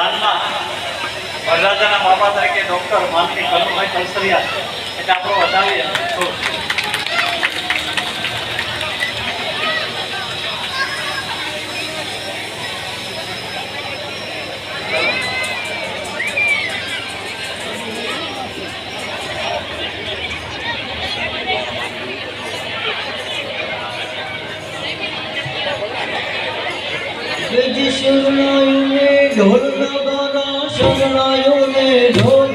દાનમાં વરરાજાના બાબા તરીકે ડૉક્ટર માનની કનુભાઈ કલસરિયા એટલે આપણો વધાવીએ शरणायु ने ढोल नगारा शरणायु ने ढोल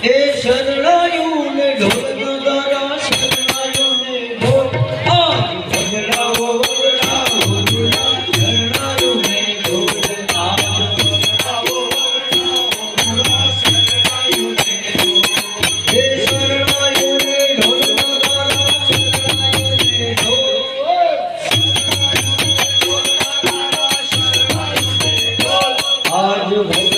ए शरणायु ने ढोल नगारा शरणायु ने ढोल आज बदलाओ बदलाओ शरणायु ने ढोल आज बदलाओ बदलाओ शरणायु ने ढोल ए शरणायु ने ढोल नगारा शरणायु ने ढोल आज